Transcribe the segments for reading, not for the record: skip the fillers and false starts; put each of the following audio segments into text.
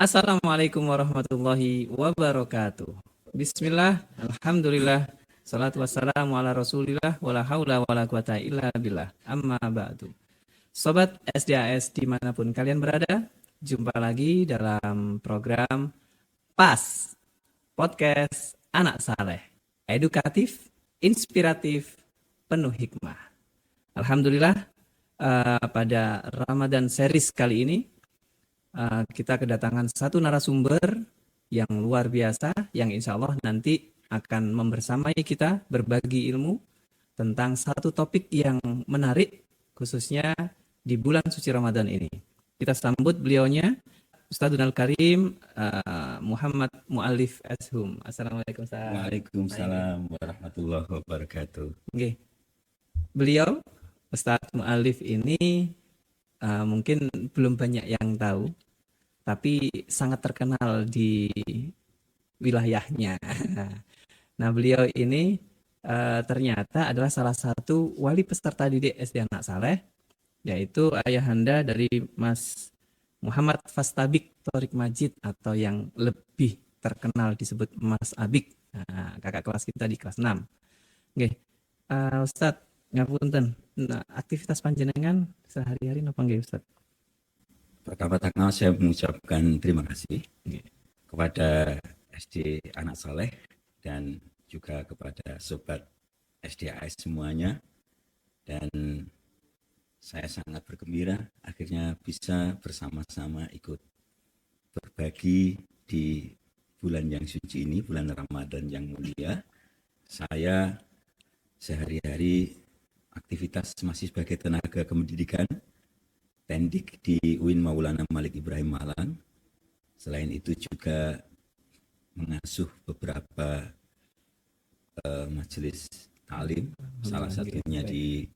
Assalamualaikum warahmatullahi wabarakatuh. Bismillah, alhamdulillah, salatu wassalamu ala rasulillah, wala haula wala quwata illa billah, amma ba'du. Sobat SDAS dimanapun kalian berada, jumpa lagi dalam program PAS, Podcast Anak Saleh, edukatif, inspiratif, penuh hikmah. Alhamdulillah, pada Ramadan series kali ini, kita kedatangan satu narasumber yang luar biasa, yang insya Allah nanti akan membersamai kita berbagi ilmu tentang satu topik yang menarik, khususnya di bulan suci Ramadan ini. Kita sambut beliaunya, Ustadzul Karim Muhammad Mu'alif Ashum. Assalamualaikum Ustaz. Waalaikumsalam warahmatullahi wabarakatuh. Okay. Beliau, Ustadz Mu'alif ini mungkin belum banyak yang tahu, tapi sangat terkenal di wilayahnya. Nah, beliau ini ternyata adalah salah satu wali peserta didik SD Anak Saleh, yaitu ayahanda dari Mas Muhammad Fastabik Torik Majid, atau yang lebih terkenal disebut Mas Abik, kakak kelas kita di kelas 6. Oke, Ustadz, ngapunten, nah, aktivitas panjenengan sehari-hari napa nggih Ustadz? Pertama-tama saya mengucapkan terima kasih kepada SD Anak Saleh dan juga kepada sobat SDAS semuanya, dan saya sangat bergembira akhirnya bisa bersama-sama ikut berbagi di bulan yang suci ini, bulan Ramadan yang mulia. Saya sehari-hari aktivitas masih sebagai tenaga kependidikan Tendik di UIN Maulana Malik Ibrahim Malang. Selain itu juga mengasuh beberapa majelis ta'lim, salah satunya di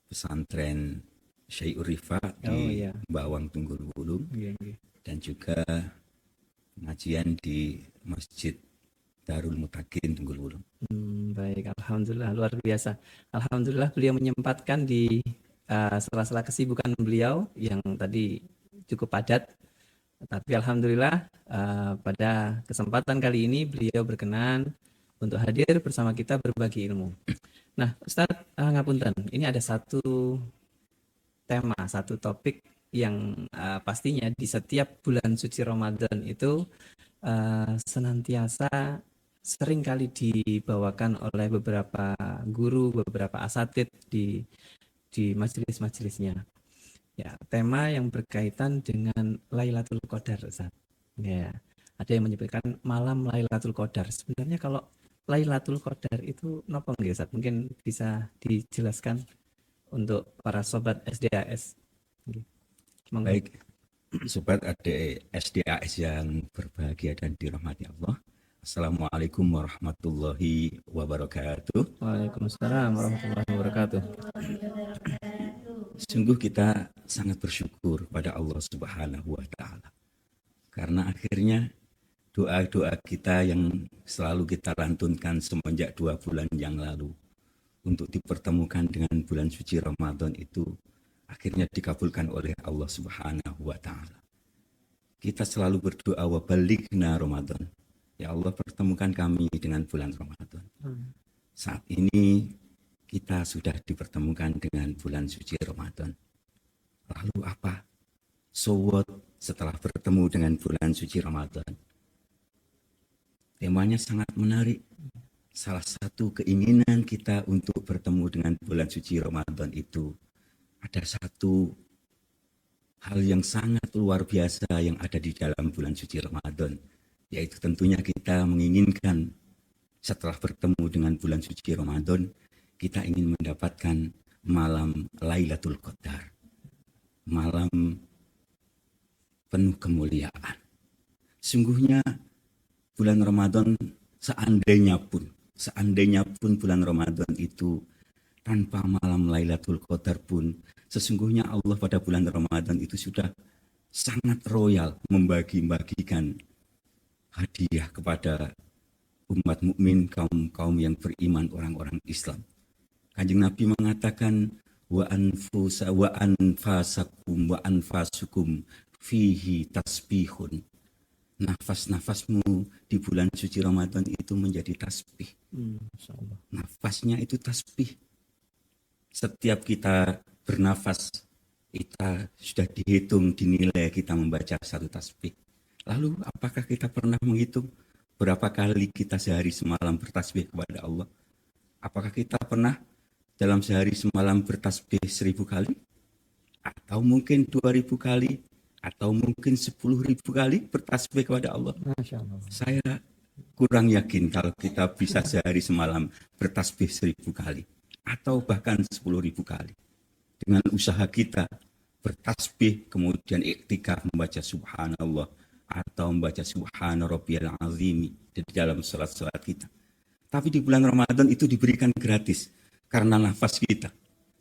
pesantren Syai'ur Rifa di Bawang Tunggul Wulung, dan juga pengajian di Masjid Darul Mutakin Tunggul Wulung. Baik, alhamdulillah, luar biasa. Alhamdulillah beliau menyempatkan di sela-sela kesibukan beliau yang tadi cukup padat, tapi alhamdulillah pada kesempatan kali ini beliau berkenan untuk hadir bersama kita berbagi ilmu. Nah, Ustadz, ngapunten, ini ada satu tema, satu topik yang pastinya di setiap bulan suci Ramadan itu senantiasa sering kali dibawakan oleh beberapa guru, beberapa asatid di majelis-majelisnya. Ya, tema yang berkaitan dengan Lailatul Qadar, Ustaz. Ya, ada yang menyebutkan malam Lailatul Qadar. Sebenarnya kalau Lailatul Qadar itu napa nggih, Ustaz? Mungkin bisa dijelaskan untuk para sobat SDAS. Baik, sobat SDAS yang berbahagia dan dirahmati Allah. Assalamualaikum warahmatullahi wabarakatuh. Waalaikumsalam warahmatullahi wabarakatuh. Sungguh kita sangat bersyukur pada Allah Subhanahu wa Ta'ala, karena akhirnya doa-doa kita yang selalu kita lantunkan semenjak 2 bulan yang lalu untuk dipertemukan dengan bulan suci Ramadan itu akhirnya dikabulkan oleh Allah Subhanahu wa Ta'ala. Kita selalu berdoa, wa balighna Ramadan. Ya Allah, pertemukan kami dengan bulan Ramadan. Saat ini kita sudah dipertemukan dengan bulan suci Ramadan. Lalu apa? So what setelah bertemu dengan bulan suci Ramadan? Temanya sangat menarik. Salah satu keinginan kita untuk bertemu dengan bulan suci Ramadan itu ada satu hal yang sangat luar biasa yang ada di dalam bulan suci Ramadan, yaitu tentunya kita menginginkan setelah bertemu dengan bulan suci Ramadan, kita ingin mendapatkan malam Lailatul Qadar, malam penuh kemuliaan. Sungguhnya bulan Ramadan seandainya pun bulan Ramadan itu tanpa malam Lailatul Qadar pun, sesungguhnya Allah pada bulan Ramadan itu sudah sangat royal membagi-bagikan hadiah kepada umat mukmin, kaum yang beriman, orang-orang Islam. Kanjeng Nabi mengatakan wa anfasakum wa anfasukum fihi tasbihun. nafas-nafasmu di bulan suci Ramadan itu menjadi tasbih. Masya Allah. Nafasnya itu tasbih. Setiap kita bernafas, kita sudah dihitung, dinilai kita membaca satu tasbih. Lalu apakah kita pernah menghitung berapa kali kita sehari semalam bertasbih kepada Allah? Apakah kita pernah dalam sehari semalam bertasbih 1000 kali? Atau mungkin 2000 kali? Atau mungkin 10.000 kali bertasbih kepada Allah? Masya Allah. Saya kurang yakin kalau kita bisa sehari semalam bertasbih 1000 kali. Atau bahkan 10.000 kali. Dengan usaha kita bertasbih, kemudian iktikaf membaca subhanallah, atau membaca subhana rabbiyal azim di dalam salat-salat kita. Tapi di bulan Ramadan itu diberikan gratis karena nafas kita.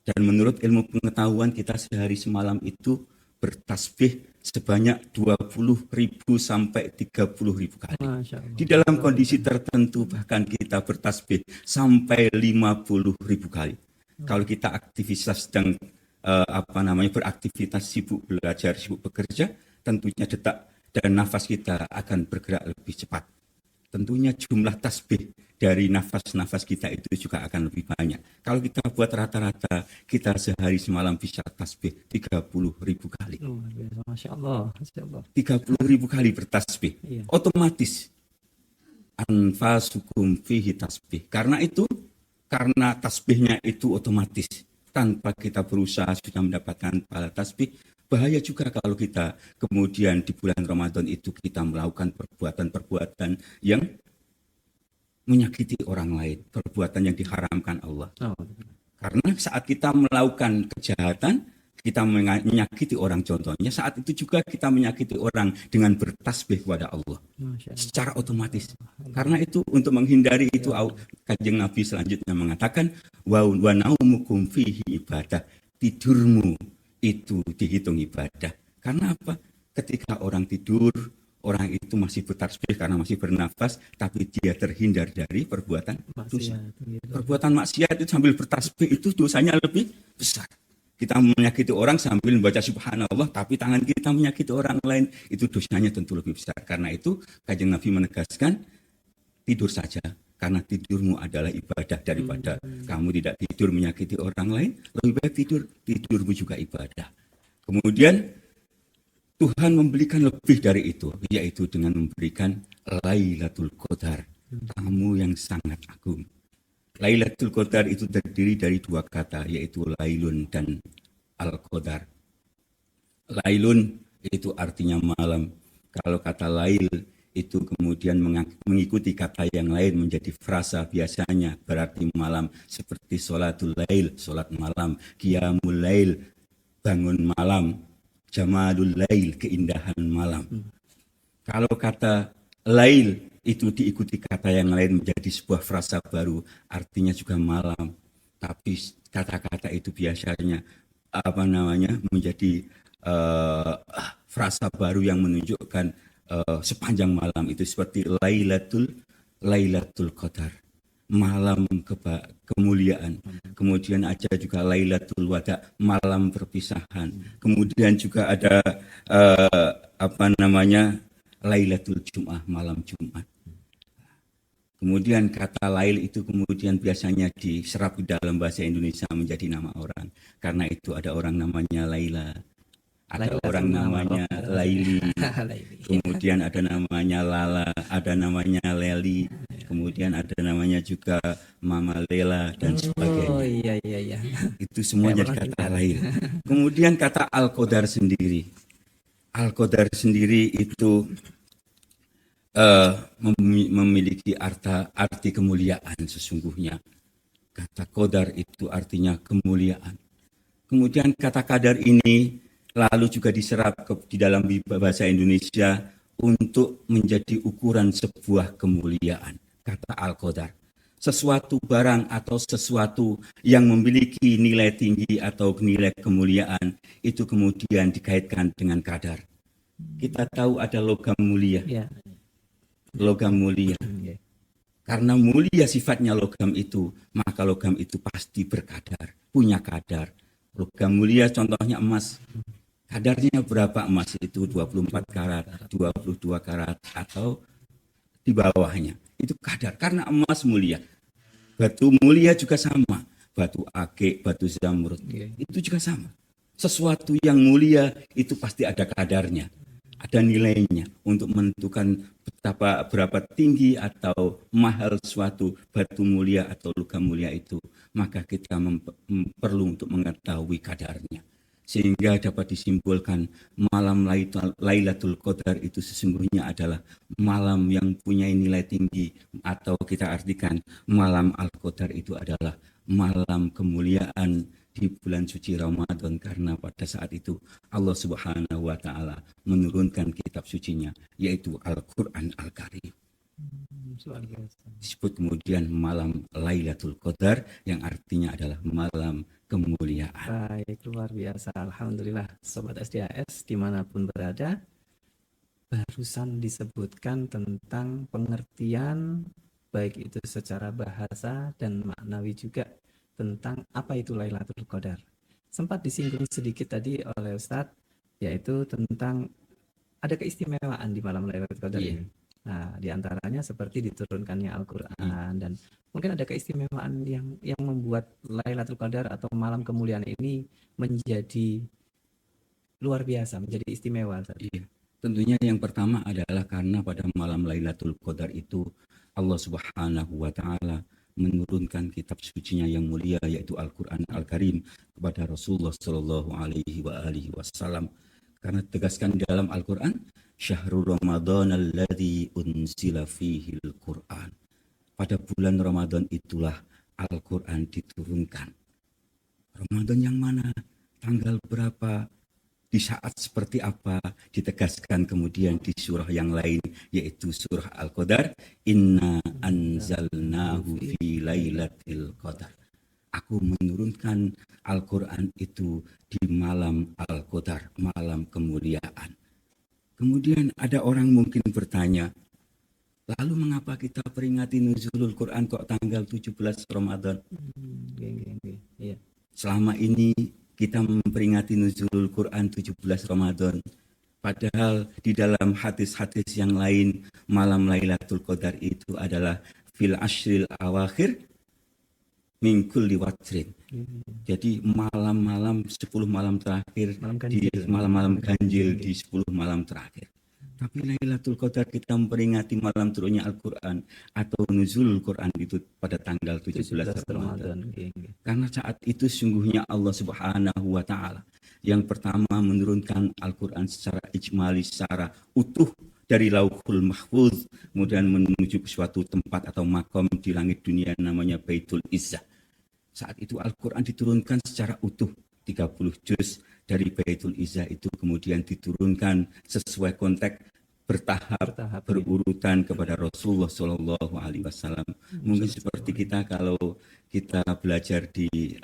Dan menurut ilmu pengetahuan kita sehari semalam itu bertasbih sebanyak 20.000 sampai 30.000 kali. Di dalam kondisi tertentu bahkan kita bertasbih sampai 50.000 kali. Kalau kita aktivitas sedang beraktivitas, sibuk belajar, sibuk bekerja, tentunya detak dan nafas kita akan bergerak lebih cepat. Tentunya jumlah tasbih dari nafas-nafas kita itu juga akan lebih banyak. Kalau kita buat rata-rata, kita sehari semalam bisa tasbih 30.000 kali. Masya Allah. Masya Allah. 30.000 kali bertasbih. Iya. Otomatis anfasukum fihi tasbih. Karena tasbihnya itu otomatis. Tanpa kita berusaha sudah mendapatkan pahala tasbih. Bahaya juga kalau kita kemudian di bulan Ramadan itu kita melakukan perbuatan-perbuatan yang menyakiti orang lain, perbuatan yang diharamkan Allah. Karena saat kita melakukan kejahatan, kita menyakiti orang, contohnya saat itu juga kita menyakiti orang dengan bertasbih kepada Allah secara otomatis. Karena itu untuk menghindari itu, Kanjeng Nabi selanjutnya mengatakan wa naumukum fihi ibadah, tidurmu itu dihitung ibadah. Karena apa? Ketika orang tidur, orang itu masih bertasbih karena masih bernafas, tapi dia terhindar dari perbuatan dosa. Perbuatan maksiat itu sambil bertasbih itu dosanya lebih besar. Kita menyakiti orang sambil membaca subhanallah, tapi tangan kita menyakiti orang lain, itu dosanya tentu lebih besar. Karena itu Kanjeng Nabi menegaskan, tidur saja, karena tidurmu adalah ibadah daripada kamu tidak tidur menyakiti orang lain. Lebih baik tidurmu juga ibadah. Kemudian Tuhan memberikan lebih dari itu, yaitu dengan memberikan Lailatul Qadar, tamu yang sangat agung. Lailatul Qadar itu terdiri dari dua kata, yaitu Lailun dan Al-Qadar. Lailun itu artinya malam. Kalau kata Lail itu kemudian mengikuti kata yang lain menjadi frasa biasanya, berarti malam, seperti sholatul lail, sholat malam, qiyamul lail, bangun malam, jamalul lail, keindahan malam. Kalau kata lail itu diikuti kata yang lain menjadi sebuah frasa baru, artinya juga malam. Tapi kata-kata itu biasanya menjadi frasa baru yang menunjukkan sepanjang malam itu, seperti Lailatul Qadar, malam kemuliaan. Kemudian ada juga Lailatul Wada, malam perpisahan. Kemudian juga ada Lailatul Jum'ah, malam Jumat. Kemudian kata Lail itu kemudian biasanya diserap di dalam bahasa Indonesia menjadi nama orang. Karena itu ada orang namanya Laila, ada orang namanya Laili, kemudian ada namanya Lala, ada namanya Leli, kemudian ada namanya juga Mama Lela dan sebagainya. Oh iya. Itu semuanya kata Lail. Kemudian kata Al-Qadar sendiri. Al-Qadar sendiri itu memiliki arti kemuliaan sesungguhnya. Kata Qadar itu artinya kemuliaan. Kemudian kata Qadar ini lalu juga diserap di dalam bahasa Indonesia untuk menjadi ukuran sebuah kemuliaan. Kata Al-Qadar, sesuatu barang atau sesuatu yang memiliki nilai tinggi atau nilai kemuliaan itu kemudian dikaitkan dengan kadar. Kita tahu ada logam mulia. Logam mulia. Karena mulia sifatnya logam itu, maka logam itu pasti berkadar, punya kadar. Logam mulia contohnya emas. Kadarnya berapa emas itu? 24 karat, 22 karat, atau di bawahnya. Itu kadar, karena emas mulia. Batu mulia juga sama. Batu akik, batu zamrud, itu juga sama. Sesuatu yang mulia itu pasti ada kadarnya. Ada nilainya untuk menentukan berapa tinggi atau mahal suatu batu mulia atau logam mulia itu. Maka kita perlu untuk mengetahui kadarnya. Sehingga dapat disimpulkan malam Lailatul Qadar itu sesungguhnya adalah malam yang punya nilai tinggi, atau kita artikan malam Al-Qadar itu adalah malam kemuliaan di bulan suci Ramadan, karena pada saat itu Allah Subhanahu wa taala menurunkan kitab sucinya, yaitu Al-Qur'an Al-Karim. Disebut kemudian malam Lailatul Qadar yang artinya adalah malam kemuliaan. Baik, luar biasa. Alhamdulillah, Sobat SDAS dimanapun berada, barusan disebutkan tentang pengertian baik itu secara bahasa dan maknawi juga tentang apa itu Lailatul Qadar. Sempat disinggung sedikit tadi oleh Ustadz, yaitu tentang ada keistimewaan di malam Lailatul Qadar ini. Nah, diantaranya seperti diturunkannya Al-Quran, dan mungkin ada keistimewaan yang membuat Lailatul Qadar atau malam kemuliaan ini menjadi luar biasa, menjadi istimewa. Iya. Tentunya yang pertama adalah karena pada malam Lailatul Qadar itu Allah Subhanahu wa taala menurunkan kitab sucinya yang mulia, yaitu Al-Qur'an Al-Karim, kepada Rasulullah sallallahu alaihi wasallam. Karena tegaskan dalam Al-Qur'an, Syahrul Ramadan alladzi unsila fihi al-Qur'an. Pada bulan Ramadan itulah Al-Qur'an diturunkan. Ramadan yang mana? Tanggal berapa? Di saat seperti apa? Ditegaskan kemudian di surah yang lain, yaitu surah Al-Qadar, Inna anzalnahu fi lailatul qadar. Aku menurunkan Al-Quran itu di malam Al-Qadar, malam kemuliaan. Kemudian ada orang mungkin bertanya, lalu mengapa kita peringati nuzulul Quran kok tanggal 17 Ramadan? Selama ini kita memperingati nuzulul Quran 17 Ramadan. Padahal di dalam hadis-hadis yang lain, malam Lailatul Qadar itu adalah fil ashril awakhir min kulli watrin. Jadi malam-malam 10 malam terakhir, di malam-malam ganjil di 10 malam terakhir. Tapi Lailatul Qadar kita memperingati malam turunnya Al-Quran atau nuzulul Quran itu pada tanggal 17 Ramadan. Karena saat itu sungguhnya Allah Subhanahu wa taala yang pertama menurunkan Al-Quran secara ijmali, secara utuh dari Lauhul Mahfuz, kemudian menuju ke suatu tempat atau makom di langit dunia namanya Baitul Izzah. Saat itu Al-Quran diturunkan secara utuh, 30 juz dari Baitul Izzah itu kemudian diturunkan sesuai konteks bertahap, berurutan kepada Rasulullah Shallallahu Alaihi Wasallam. Mungkin seperti kita kalau kita belajar di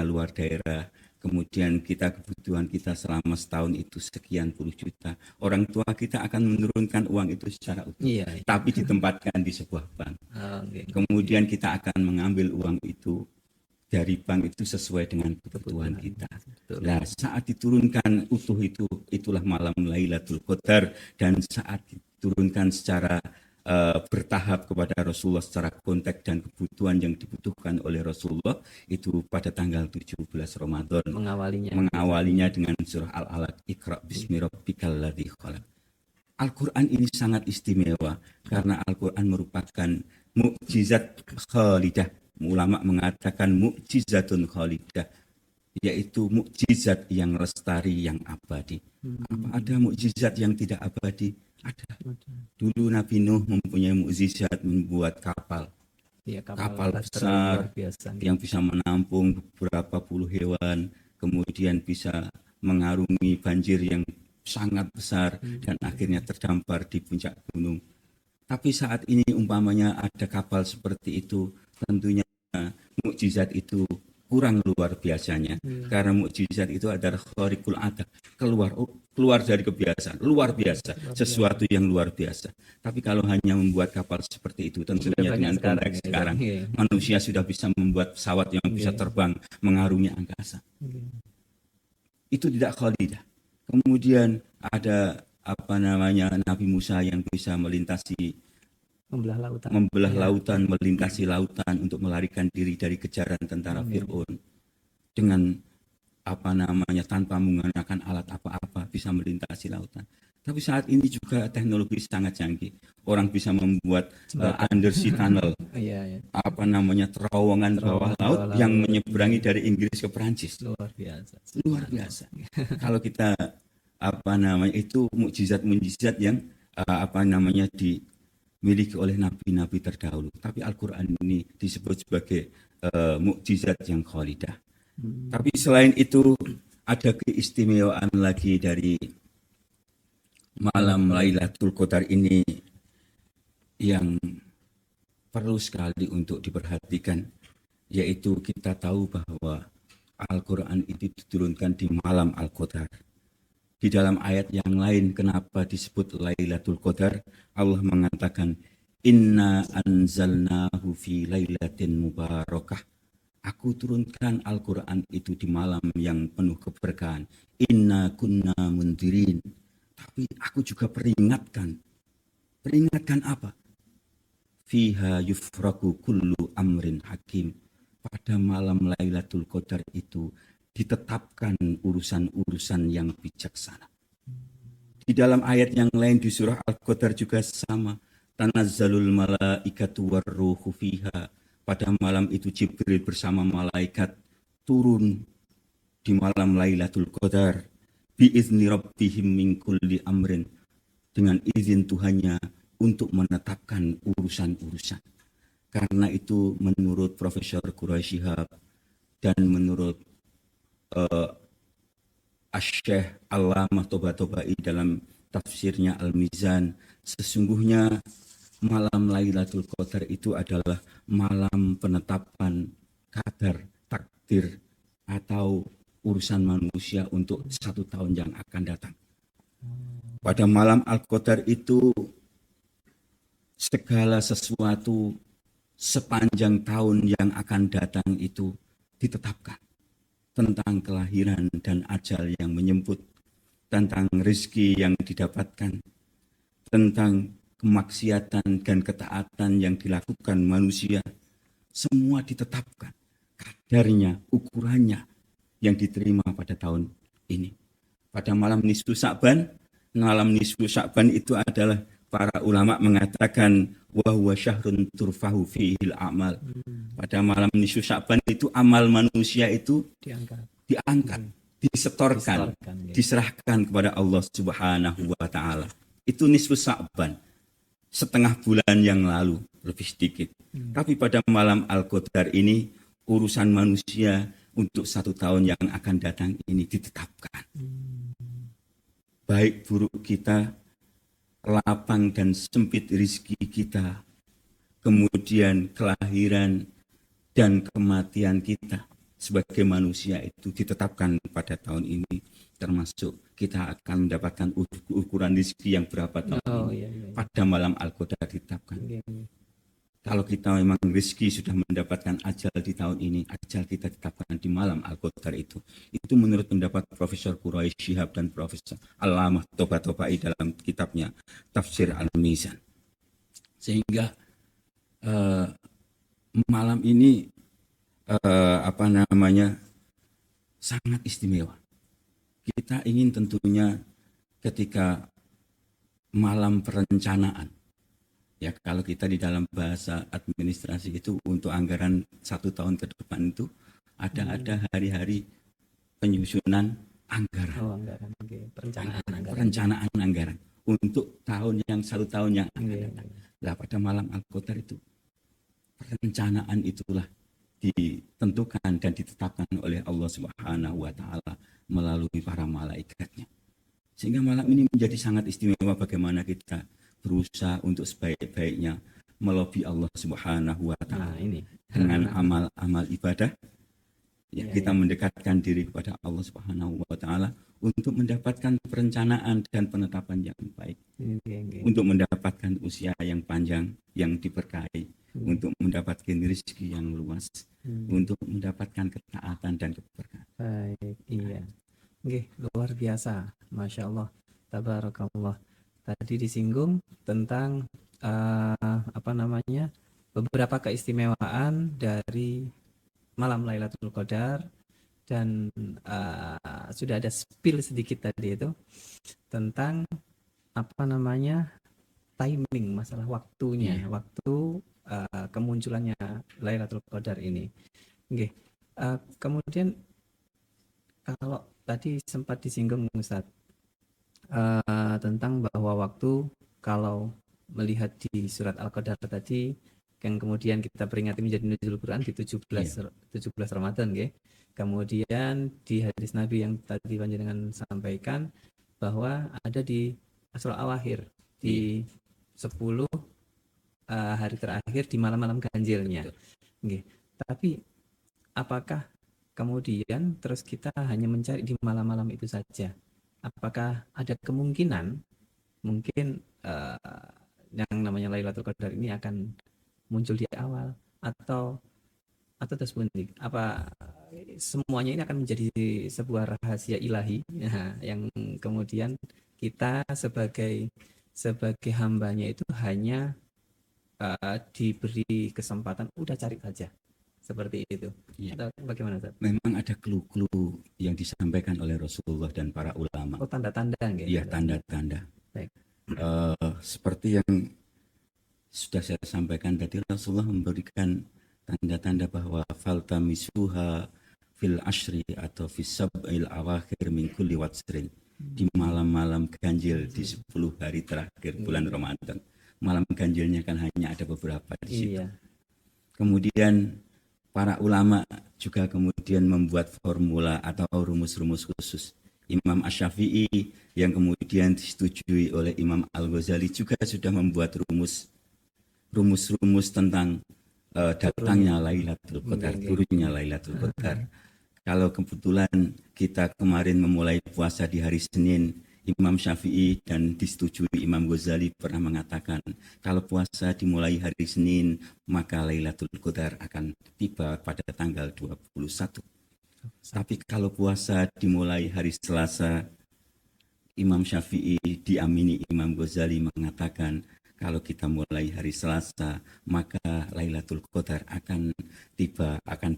luar daerah, kemudian kebutuhan kita selama setahun itu sekian puluh juta, orang tua kita akan menurunkan uang itu secara utuh, tapi ditempatkan di sebuah bank. Kemudian kita akan mengambil uang itu dari bank itu sesuai dengan kebutuhan kita. Nah, saat diturunkan utuh itulah malam Lailatul Qadar, dan saat diturunkan secara bertahap kepada Rasulullah secara konteks dan kebutuhan yang dibutuhkan oleh Rasulullah itu pada tanggal 17 Ramadan. Mengawalinya dengan surah Al-Alaq, Iqra bismi rabbikal ladzi khalaq. Al-Quran ini sangat istimewa karena Al-Quran merupakan mukjizat khalidah. Ulama mengatakan mukjizatun khalidah, yaitu mukjizat yang lestari, yang abadi. Apa ada mukjizat yang tidak abadi? Ada. Dulu Nabi Nuh mempunyai mukjizat membuat kapal. Kapal besar yang bisa menampung beberapa puluh hewan, kemudian bisa mengarungi banjir yang sangat besar dan akhirnya terdampar di puncak gunung. Tapi saat ini umpamanya ada kapal seperti itu, tentunya mukjizat itu kurang luar biasanya, karena mukjizat itu adalah khariqul adat, keluar dari kebiasaan, luar biasa, sesuatu yang luar biasa. Tapi kalau hanya membuat kapal seperti itu, tentunya dengan konteks sekarang, manusia sudah bisa membuat pesawat yang bisa terbang mengarungi angkasa. Itu tidak khalidah. Kemudian ada Nabi Musa yang bisa membelah lautan, melintasi lautan untuk melarikan diri dari kejaran tentara Fir'aun dengan tanpa menggunakan alat apa-apa bisa melintasi lautan. Tapi saat ini juga teknologi sangat canggih. Orang bisa membuat undersea tunnel, terowongan bawah laut yang menyeberangi dari Inggris ke Perancis. Luar biasa. Kalau kita itu mukjizat-mukjizat yang dimiliki oleh nabi-nabi terdahulu. Tapi Al-Quran ini disebut sebagai mukjizat yang khalidah. Tapi selain itu ada keistimewaan lagi dari malam Lailatul Qadar ini yang perlu sekali untuk diperhatikan, yaitu kita tahu bahwa Al-Quran itu diturunkan di malam Al-Qadar. Di dalam ayat yang lain kenapa disebut Lailatul Qadar, Allah mengatakan inna anzalnahu fi lailatin mubarakah. Aku turunkan Al-Quran itu di malam yang penuh keberkahan. Inna kunna mundirin. Tapi aku juga peringatkan. Peringatkan apa? Fiha yufraku kullu amrin hakim. Pada malam Lailatul Qadar itu ditetapkan urusan-urusan yang bijaksana. Di dalam ayat yang lain di surah Al-Qadar juga sama. Tanazzalul malaikatu warruhu fiha. Pada malam itu Jibril bersama malaikat turun di malam Lailatul Qadar. Biizni rabbihim min kulli amrin. Dengan izin Tuhannya untuk menetapkan urusan-urusan. Karena itu menurut Profesor Quraisy Shihab dan menurut Asy-Syaikh Allamah Toba-Tobai dalam tafsirnya Al-Mizan, sesungguhnya malam Lailatul Qadar itu adalah malam penetapan kadar, takdir atau urusan manusia untuk 1 tahun yang akan datang. Pada malam Al-Qadar itu segala sesuatu sepanjang tahun yang akan datang itu ditetapkan. Tentang kelahiran dan ajal yang menyebut, tentang rezeki yang didapatkan, tentang kemaksiatan dan ketaatan yang dilakukan manusia, semua ditetapkan. Kadarnya, ukurannya yang diterima pada tahun ini. Pada malam nisfu Sya'ban, malam nisfu Sya'ban itu adalah para ulama mengatakan wa huwa syahrun turfahu fihil amal. Pada malam nisfu Sya'ban itu amal manusia itu diangkat, disetorkan, diserahkan kepada Allah Subhanahu wa taala. Itu nisfu Sya'ban. Setengah bulan yang lalu, lebih sedikit. Tapi pada malam Al-Qadar ini urusan manusia untuk 1 tahun yang akan datang ini ditetapkan. Baik buruk kita, lapang dan sempit rizki kita, kemudian kelahiran dan kematian kita sebagai manusia itu ditetapkan pada tahun ini, termasuk kita akan mendapatkan ukuran rizki yang berapa tahun ini. Pada malam Al-Qadar ditetapkan. Kalau kita memang rezeki sudah mendapatkan ajal di tahun ini, ajal kita ditetapkan di malam Al-Qadar itu. Itu menurut pendapat Profesor Quraisy Shihab dan Profesor Allamah Toba-Tobai dalam kitabnya Tafsir Al-Mizan. Sehingga malam ini sangat istimewa. Kita ingin tentunya ketika malam perencanaan, ya kalau kita di dalam bahasa administrasi itu untuk anggaran 1 tahun ke depan itu ada hari-hari penyusunan anggaran. Perencanaan anggaran untuk tahun yang 1 tahun yang akan datang. Nah, pada malam Al-Qadar itu perencanaan itulah ditentukan dan ditetapkan oleh Allah Subhanahu wa taala melalui para malaikatnya. Sehingga malam ini menjadi sangat istimewa bagaimana kita berusaha untuk sebaik-baiknya melobi Allah Subhanahu wa taala dengan amal-amal ibadah. Kita mendekatkan diri kepada Allah Subhanahu wa taala untuk mendapatkan perencanaan dan penetapan yang baik. Untuk mendapatkan usia yang panjang yang diberkahi, untuk mendapatkan rezeki yang luas, untuk mendapatkan ketaatan dan keberkahan. Baik, iya. Nggih, luar biasa. Masya Allah. Tabarakallah. Tadi disinggung tentang apa namanya? Beberapa keistimewaan dari malam Lailatul Qadar dan sudah ada spill sedikit tadi itu tentang apa namanya? Timing, masalah waktunya, Iya. waktu kemunculannya Lailatul Qadar ini. Nggih. Kemudian kalau tadi sempat disinggung Ustadz tentang bahwa waktu kalau melihat di surat Al-Qadar tadi yang kemudian kita peringati menjadi nuzul Quran di Iya. 17 Ramadan nggih. Kemudian di hadis Nabi yang tadi panjenengan sampaikan bahwa ada di Asrul Awakhir Iya. di 10 hari terakhir di malam-malam ganjilnya. Betul. Nggih. Tapi apakah kemudian terus kita hanya mencari di malam-malam itu saja? Apakah ada kemungkinan mungkin yang namanya Lailatul Qadar ini akan muncul di awal atau terus bunyi? Apa semuanya ini akan menjadi sebuah rahasia ilahi yang kemudian kita sebagai hambanya itu hanya diberi kesempatan udah cari saja seperti itu. Iya. Atau bagaimana Ustaz? Memang ada clue-clue yang disampaikan oleh Rasulullah dan para ulama. Oh, tanda-tanda nggih. Iya, tanda-tanda. Baik. Seperti yang sudah saya sampaikan tadi, Rasulullah memberikan tanda-tanda bahwa faltamisuha fil ashri atau fis sab'il awakhir min kulli watsrin, di malam-malam ganjil di 10 hari terakhir bulan Ramadan. Malam ganjilnya kan hanya ada beberapa di situ. Iya. Kemudian para ulama juga kemudian membuat formula atau rumus-rumus khusus. Imam Asy-Syafi'i yang kemudian disetujui oleh Imam Al-Ghazali juga sudah membuat rumus-rumus tentang datangnya Lailatul Qadar, turunnya Lailatul Qadar. Kalau kebetulan kita kemarin memulai puasa di hari Senin, Imam Syafi'i dan disetujui Imam Ghazali pernah mengatakan kalau puasa dimulai hari Senin maka Lailatul Qadar akan tiba pada tanggal 21. Tapi kalau puasa dimulai hari Selasa, Imam Syafi'i diamini Imam Ghazali mengatakan kalau kita mulai hari Selasa maka Lailatul Qadar akan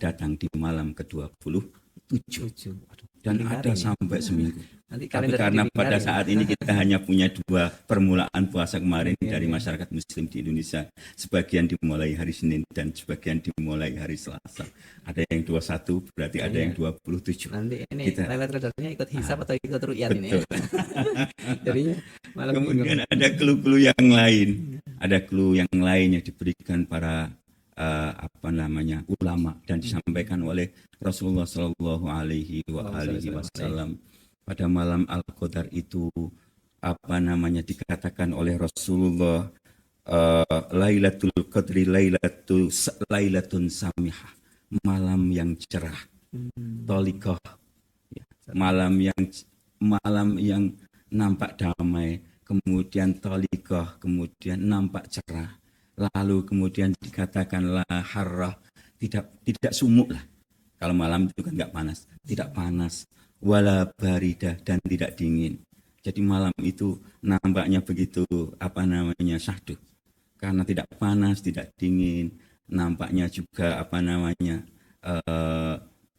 datang di malam ke-27. Dan ada sampai seminggu. Tapi karena pada saat ini kita hanya punya 2 permulaan puasa kemarin dari masyarakat muslim di Indonesia. Sebagian dimulai hari Senin dan sebagian dimulai hari Selasa. Ada yang 21, berarti ada yang 27. Nanti ini Lailatul Qadarnya ikut hisab atau ikut ru'yat ini ya? Jadinya malam kemudian ada clue-clue yang lain. Ada clue yang lain yang diberikan para ulama dan disampaikan oleh Rasulullah Shallallahu Alaihi Wasallam pada malam Al-Qadar itu dikatakan oleh Rasulullah Lailatul Qadri Lailatun Samihah, malam yang cerah, tolikoh, malam yang nampak damai, kemudian tolikoh, kemudian nampak cerah. Lalu kemudian dikatakan la harrah, tidak sumuk lah. Kalau malam itu kan nggak panas, tidak panas, wala baridah, dan tidak dingin. Jadi malam itu nampaknya begitu syahdu. Karena tidak panas, tidak dingin, nampaknya juga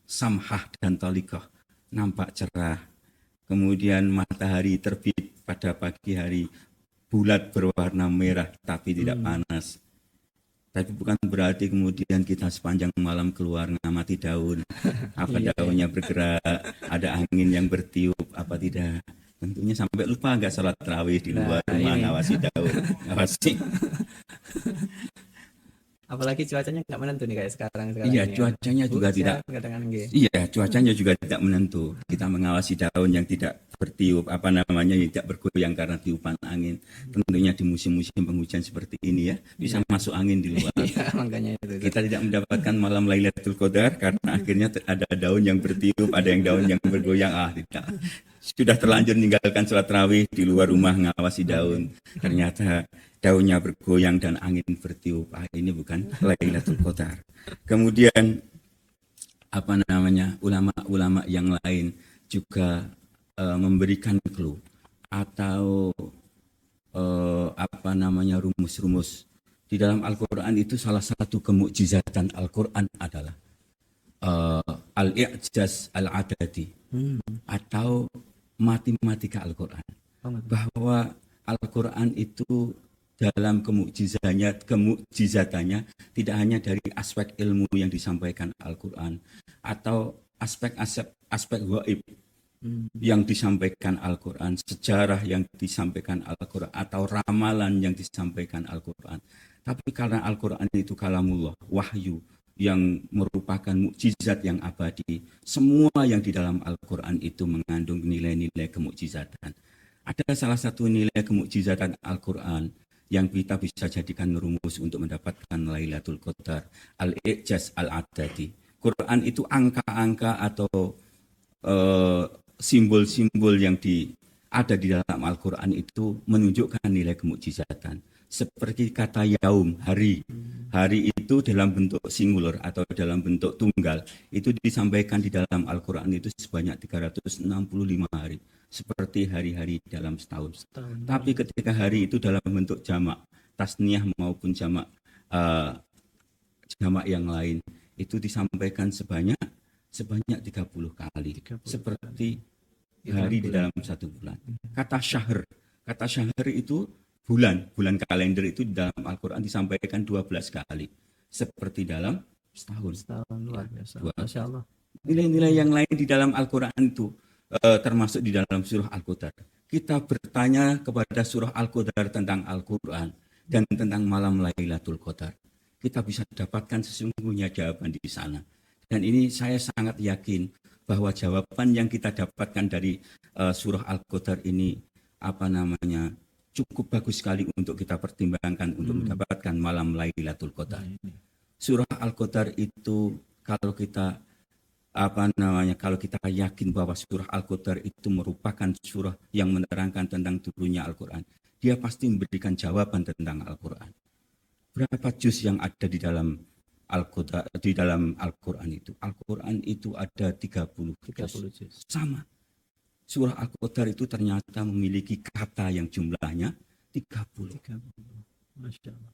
samhah dan talikoh, nampak cerah. Kemudian matahari terbit pada pagi hari, bulat berwarna merah tapi tidak panas. Tapi bukan berarti kemudian kita sepanjang malam keluar ngamati daun, daunnya bergerak, ada angin yang bertiup, tidak. Tentunya sampai lupa nggak sholat tarawih di luar rumah, ngawasi daun, ngawasi. Apalagi cuacanya nggak menentu nih kayak sekarang. Iya, cuacanya juga tidak. Iya, cuacanya juga tidak menentu. Kita mengawasi daun yang tidak bertiup, tidak bergoyang karena tiupan angin. Tentunya di musim-musim penghujan seperti ini ya, bisa masuk angin di luar. Iya, makanya itu. Kita tidak mendapatkan malam Lailatul Qadar karena akhirnya ada daun yang bertiup, ada yang daun yang bergoyang. Tidak. Sudah terlanjur meninggalkan sholat tarawih di luar rumah ngawasi daun. Ternyata daunnya bergoyang dan angin bertiup. Ini bukan Lailatul Qadar. Kemudian ulama-ulama yang lain juga memberikan clue atau rumus-rumus di dalam Al-Quran itu. Salah satu kemukjizatan Al-Quran adalah al-i'jaz al-adadi atau matematika Al-Quran. Bahwa Al-Quran itu dalam kemukjizatannya tidak hanya dari aspek ilmu yang disampaikan Al-Quran atau aspek gaib yang disampaikan Al-Quran, sejarah yang disampaikan Al-Quran, atau ramalan yang disampaikan Al-Quran. Tapi karena Al-Quran itu kalamullah, wahyu, yang merupakan mukjizat yang abadi, semua yang di dalam Al-Quran itu mengandung nilai-nilai kemukjizatan. Ada salah satu nilai kemukjizatan Al-Quran yang kita bisa jadikan rumus untuk mendapatkan Lailatul Qadar, al-i'jaz al-adadi. Quran itu angka-angka atau simbol-simbol yang ada di dalam Al-Quran itu menunjukkan nilai kemukjizatan. Seperti kata yaum, hari. Hari itu dalam bentuk singular atau dalam bentuk tunggal. Itu disampaikan di dalam Al-Quran itu sebanyak 365 hari. Seperti hari-hari dalam setahun. Tapi ketika hari itu dalam bentuk jamak, tasniyah maupun jamak yang lain, itu disampaikan sebanyak 30 kali. Seperti hari di dalam satu bulan. Kata syahr itu bulan kalender itu di dalam Al-Quran disampaikan 12 kali. Seperti dalam setahun. Luar biasa. Masya Allah. Nilai-nilai yang lain di dalam Al-Quran itu termasuk di dalam surah Al-Qadar. Kita bertanya kepada surah Al-Qadar tentang Al-Quran dan tentang malam Lailatul Qadar. Kita bisa dapatkan sesungguhnya jawaban di sana. Dan ini saya sangat yakin bahwa jawaban yang kita dapatkan dari surah Al-Qadar ini cukup bagus sekali untuk kita pertimbangkan untuk mendapatkan malam Lailatul Qadar. Surah Al-Qadar itu kalau kita yakin bahwa surah Al-Qadar itu merupakan surah yang menerangkan tentang turunnya Al-Quran, dia pasti memberikan jawaban tentang Al-Quran. Berapa juz yang ada di dalam Al-Quran itu? Al-Quran itu ada 30 juz. Sama. Surah Al-Qadar itu ternyata memiliki kata yang jumlahnya 30. Masya Allah.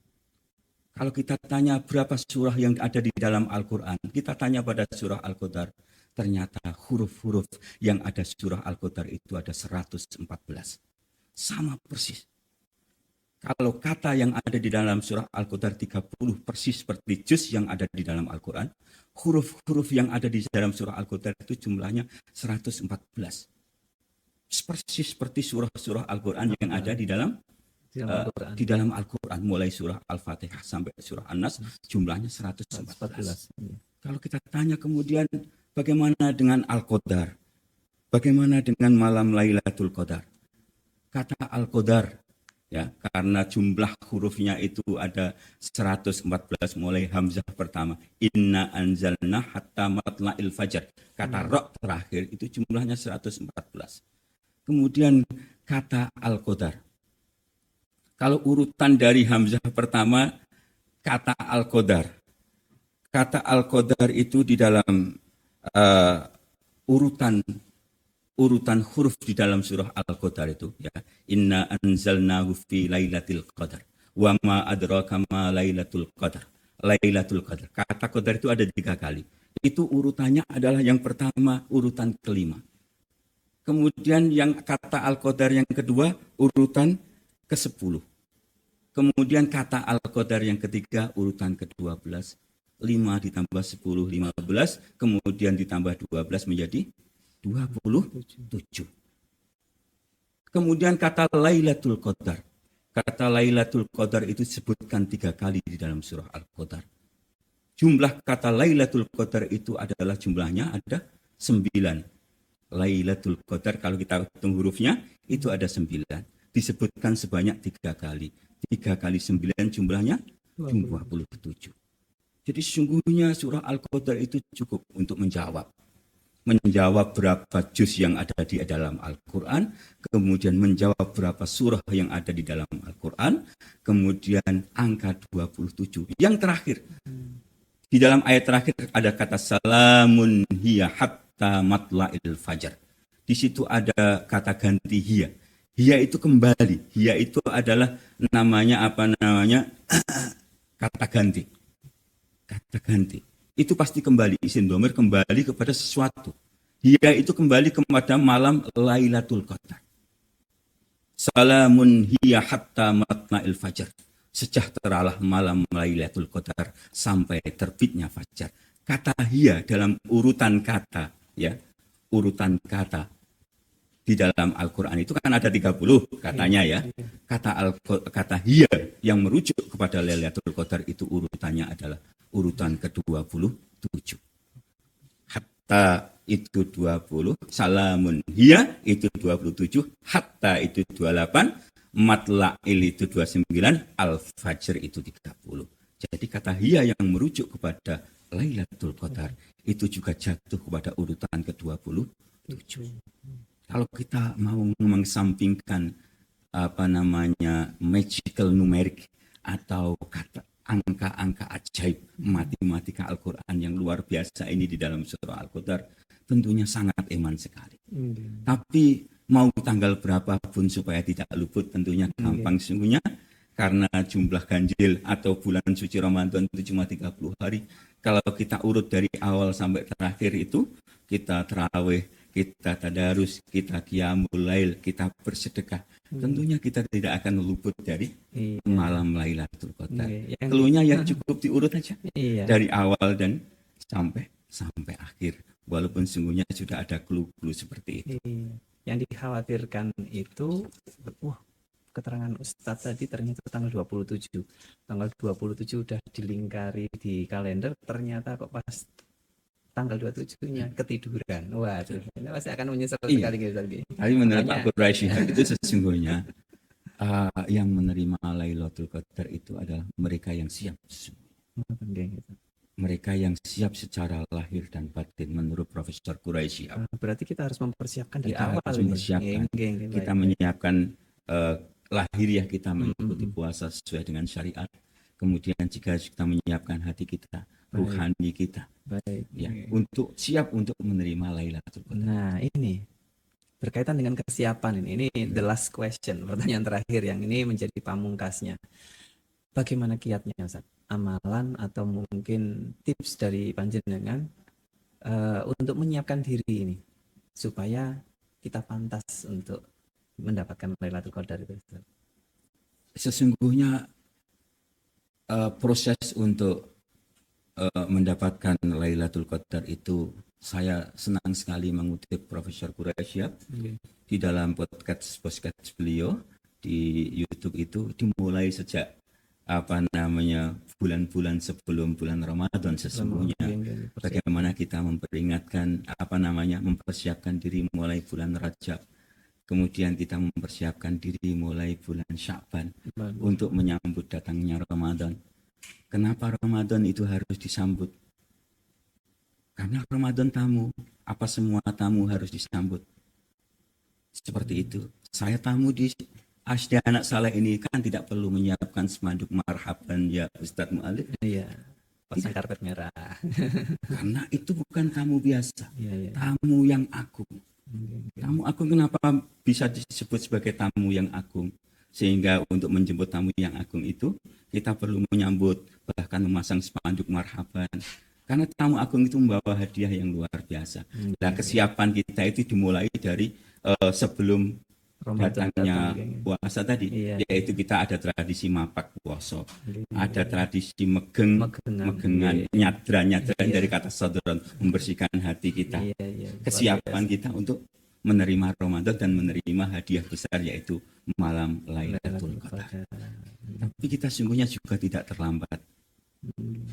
Kalau kita tanya berapa surah yang ada di dalam Al-Quran, kita tanya pada surah Al-Qadar, ternyata huruf-huruf yang ada surah Al-Qadar itu ada 114. Sama persis. Kalau kata yang ada di dalam surah Al-Qadar 30 persis seperti juz yang ada di dalam Al-Quran, huruf-huruf yang ada di dalam surah Al-Qadar itu jumlahnya 114. Persis seperti surah-surah Al-Quran yang ada di dalam Al-Quran, mulai surah Al-Fatihah sampai surah An-Nas, jumlahnya 114. Kalau kita tanya kemudian bagaimana dengan Al-Qadar? Bagaimana dengan malam Lailatul Qadar? Kata Al-Qadar, ya, karena jumlah hurufnya itu ada 114 mulai hamzah pertama, inna anzalna hatta matla'il fajar. Kata ra terakhir itu jumlahnya 114. Kemudian kata Al-Qadar. Kalau urutan dari hamzah pertama, kata Al-Qadar. Kata Al-Qadar itu di dalam urutan huruf di dalam surah Al-Qadar itu, ya. Inna anzalnahu fi lailatul qadar. Wa ma adraka ma lailatul qadar. Lailatul qadar. Kata qadar itu ada 3 kali. Itu urutannya adalah yang pertama urutan kelima. Kemudian yang kata Al-Qadar yang kedua urutan ke-10. Kemudian kata Al-Qadar yang ketiga urutan ke-12. 5 ditambah 10, 15. Kemudian ditambah 12 menjadi 27. Kemudian kata Lailatul Qadar. Kata Lailatul Qadar itu disebutkan 3 kali di dalam surah Al-Qadar. Jumlah kata Lailatul Qadar itu adalah jumlahnya ada 9. Lailatul Qadar kalau kita hitung hurufnya itu ada 9. Disebutkan sebanyak 3 kali. 3 kali 9 jumlahnya 27. Jadi sesungguhnya surah Al-Qadar itu cukup untuk menjawab berapa juz yang ada di dalam Al-Quran, kemudian menjawab berapa surah yang ada di dalam Al-Quran, kemudian angka 27. Yang terakhir, di dalam ayat terakhir ada kata salamun hiya hatta matla'il fajar. di situ ada kata ganti hiya. Hiya itu kembali. Hiya itu adalah namanya kata ganti. Kata ganti. Itu pasti kembali. Isim dhamir kembali kepada sesuatu. Hiya itu kembali kepada malam Lailatul Qadar. Salamun hiya hatta matna'il fajar. Sejahteralah malam Lailatul Qadar sampai terbitnya fajar. Kata hiya dalam urutan kata, ya, urutan kata di dalam Al-Quran itu kan ada 30 katanya ya. Kata hiya yang merujuk kepada Lailatul Qadar itu urutannya adalah urutan ke-27. Hatta itu 20, salamun hiya itu 27, hatta itu 28, matla'il itu 29, al-fajr itu 30. Jadi kata hiya yang merujuk kepada Lailatul Qadar itu juga jatuh kepada urutan ke-27. Kalau kita mau mengesampingkan magical numeric atau kata angka-angka ajaib matematika Al-Quran yang luar biasa ini di dalam surah Al-Qadar, tentunya sangat iman sekali. Tapi mau tanggal berapapun supaya tidak luput tentunya gampang sungguhnya, karena jumlah ganjil atau bulan suci Ramadan itu cuma 30 hari. Kalau kita urut dari awal sampai terakhir itu, kita tarawih, kita tadarus, kita qiyamul lail, kita bersedekah, tentunya kita tidak akan luput dari malam Lailatul Qadar. Keluarnya yang cukup diurut aja dari awal dan sampai akhir. Walaupun sungguhnya sudah ada clue-clue seperti itu. Yang dikhawatirkan itu, keterangan Ustadz tadi ternyata tanggal 27. Tanggal 27 udah dilingkari di kalender, ternyata kok pas tanggal 27-nya ketiduran. Waduh, ini pasti akan menyesal sekali gitu. Tapi menurut Pak Quraisy itu sesungguhnya yang menerima Lailatul Qadar itu adalah mereka yang siap. Mereka yang siap secara lahir dan batin menurut Profesor Quraisy. Berarti kita harus mempersiapkan dari awal. Kita menyiapkan lahiriah kita mengikuti puasa sesuai dengan syariat. Kemudian jika kita menyiapkan hati kita, ruhani kita, untuk siap untuk menerima Lailatul Qadar. Nah, ini berkaitan dengan kesiapan ini the last question, pertanyaan terakhir yang ini menjadi pamungkasnya. Bagaimana kiatnya, Ustaz? Amalan atau mungkin tips dari panjenengan untuk menyiapkan diri ini supaya kita pantas untuk mendapatkan Lailatul Qadar itu, Ustaz? Sesungguhnya proses untuk mendapatkan Lailatul Qadar itu, saya senang sekali mengutip Profesor Quraisy di dalam podcast beliau di YouTube itu, dimulai sejak bulan-bulan sebelum bulan Ramadan sesungguhnya. Bagaimana kita memperingatkan mempersiapkan diri mulai bulan Rajab. Kemudian kita mempersiapkan diri mulai bulan Sya'ban untuk menyambut datangnya Ramadan. Kenapa Ramadan itu harus disambut? Karena Ramadan tamu, apa semua tamu harus disambut. Seperti itu. Saya tamu di Asda Anak Saleh ini kan tidak perlu menyiapkan spanduk marhaban ya Ustadz Mu'alif. Iya, pasang karpet merah. Karena itu bukan tamu biasa, tamu yang agung. Tamu agung, kenapa bisa disebut sebagai tamu yang agung? Sehingga untuk menjemput tamu yang agung itu, kita perlu menyambut, bahkan memasang spanduk marhaban. Karena tamu agung itu membawa hadiah yang luar biasa. Nah, kesiapan kita itu dimulai dari sebelum datangnya puasa tadi, yaitu kita ada tradisi mapak puasa, ada tradisi megengan, nyadran dari kata sadran, membersihkan hati kita, kesiapan kita untuk menerima Ramadan dan menerima hadiah besar yaitu malam Lailatul Qadar. Tapi kita sungguhnya juga tidak terlambat.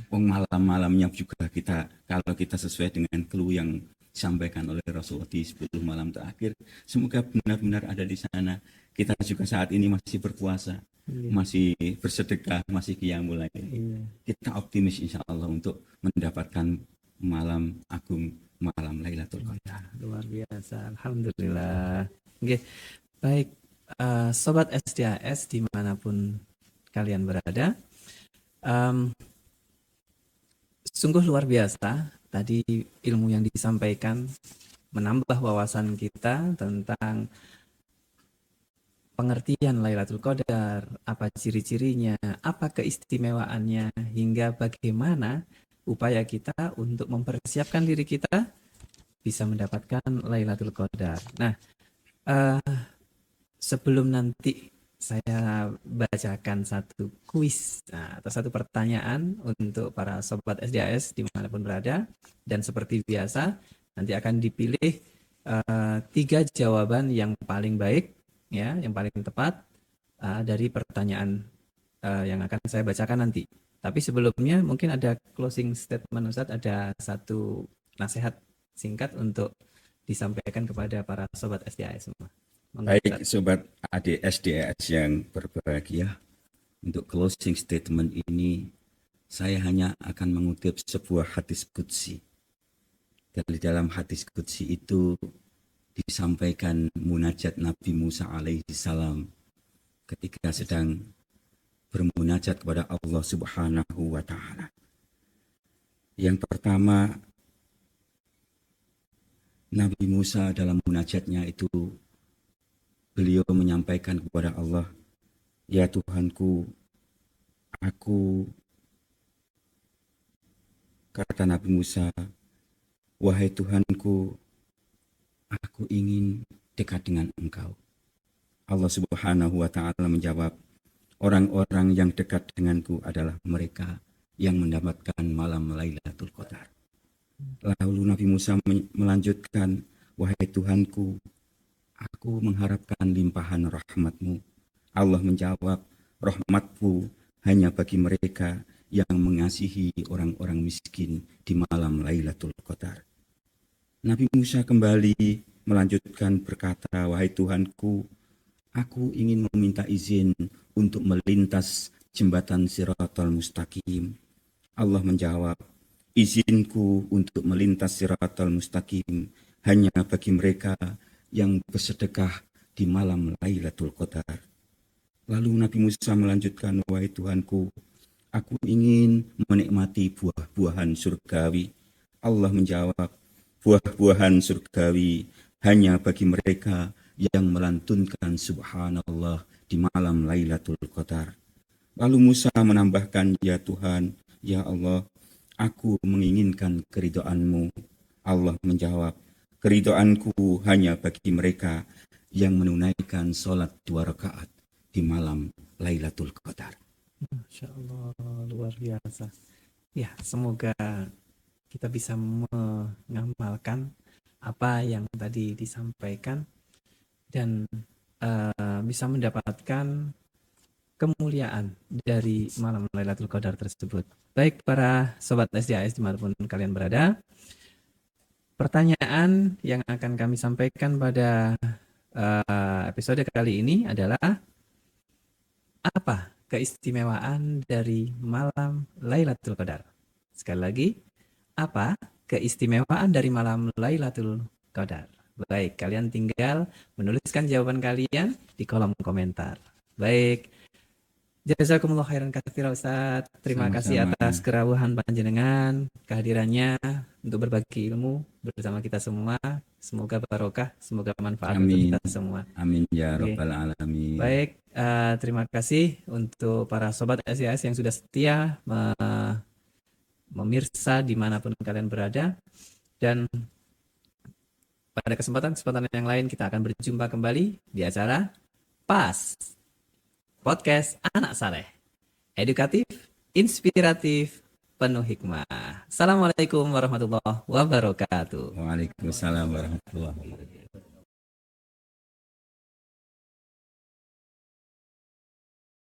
Malam-malamnya juga kita, kalau kita sesuai dengan clue yang disampaikan oleh Rasulullah di 10 malam terakhir, semoga benar-benar ada di sana. Kita juga saat ini masih berpuasa, masih bersedekah, masih qiyamul lail. Kita optimis insya Allah untuk mendapatkan malam agung, malam Lailatul Qadar. Luar biasa, alhamdulillah. Oke, baik, sobat SDAS dimanapun kalian berada, sungguh luar biasa tadi ilmu yang disampaikan menambah wawasan kita tentang pengertian Lailatul Qadar, apa ciri-cirinya, apa keistimewaannya, hingga bagaimana upaya kita untuk mempersiapkan diri kita bisa mendapatkan Lailatul Qadar. Nah, sebelum nanti saya bacakan satu kuis atau satu pertanyaan untuk para sobat SDAS dimanapun berada, dan seperti biasa nanti akan dipilih 3 jawaban yang paling baik, ya, yang paling tepat dari pertanyaan yang akan saya bacakan nanti. Tapi sebelumnya mungkin ada closing statement Ustadz, ada satu nasihat singkat untuk disampaikan kepada para sobat SDAS semua. Baik, sobat ADSDAS yang berbahagia, untuk closing statement ini saya hanya akan mengutip sebuah hadis qudsi. Dari dalam hadis qudsi itu disampaikan munajat Nabi Musa alaihi salam ketika sedang bermunajat kepada Allah Subhanahu wa taala. Yang pertama, Nabi Musa dalam munajatnya itu beliau menyampaikan kepada Allah, "Ya Tuhanku, kata Nabi Musa, wahai Tuhanku, aku ingin dekat dengan Engkau." Allah Subhanahu wa taala menjawab, "Orang-orang yang dekat denganku adalah mereka yang mendapatkan malam Lailatul Qadar." Lalu Nabi Musa melanjutkan, "Wahai Tuhanku, aku mengharapkan limpahan rahmat-Mu." Allah menjawab, "Rahmat-Ku hanya bagi mereka yang mengasihi orang-orang miskin di malam Lailatul Qadar." Nabi Musa kembali melanjutkan berkata, "Wahai Tuhanku, aku ingin meminta izin untuk melintas jembatan Siratal Mustaqim." Allah menjawab, "Izinku untuk melintas Siratal Mustaqim hanya bagi mereka yang bersedekah di malam Lailatul Qadar." Lalu Nabi Musa melanjutkan, "Wahai Tuhanku, aku ingin menikmati buah-buahan surgawi." Allah menjawab, "Buah-buahan surgawi hanya bagi mereka yang melantunkan subhanallah di malam Lailatul Qadar." Lalu Musa menambahkan, "Ya Tuhan, ya Allah, aku menginginkan keridhaan-Mu." Allah menjawab, "Keridhaanku hanya bagi mereka yang menunaikan sholat 2 rakaat di malam Lailatul Qadar." Masya Allah, luar biasa. Ya, semoga kita bisa mengamalkan apa yang tadi disampaikan dan bisa mendapatkan kemuliaan dari malam Lailatul Qadar tersebut. Baik para sobat SDAS dimanapun kalian berada, pertanyaan yang akan kami sampaikan pada episode kali ini adalah, apa keistimewaan dari malam Lailatul Qadar? Sekali lagi, apa keistimewaan dari malam Lailatul Qadar? Baik, kalian tinggal menuliskan jawaban kalian di kolom komentar. Baik, jazakumullah khairan katsira Ustaz. Terima kasih atas kerawuhan panjenengan, kehadirannya untuk berbagi ilmu bersama kita semua. Semoga barokah, semoga manfaat untuk kita semua. Amin ya rabbal alamin. Baik, terima kasih untuk para sobat SIS yang sudah setia memirsa dimanapun kalian berada. Dan pada kesempatan yang lain kita akan berjumpa kembali di acara PAS, Podcast Anak Saleh. Edukatif, inspiratif, penuh hikmah. Assalamualaikum warahmatullahi wabarakatuh. Waalaikumsalam warahmatullahi wabarakatuh.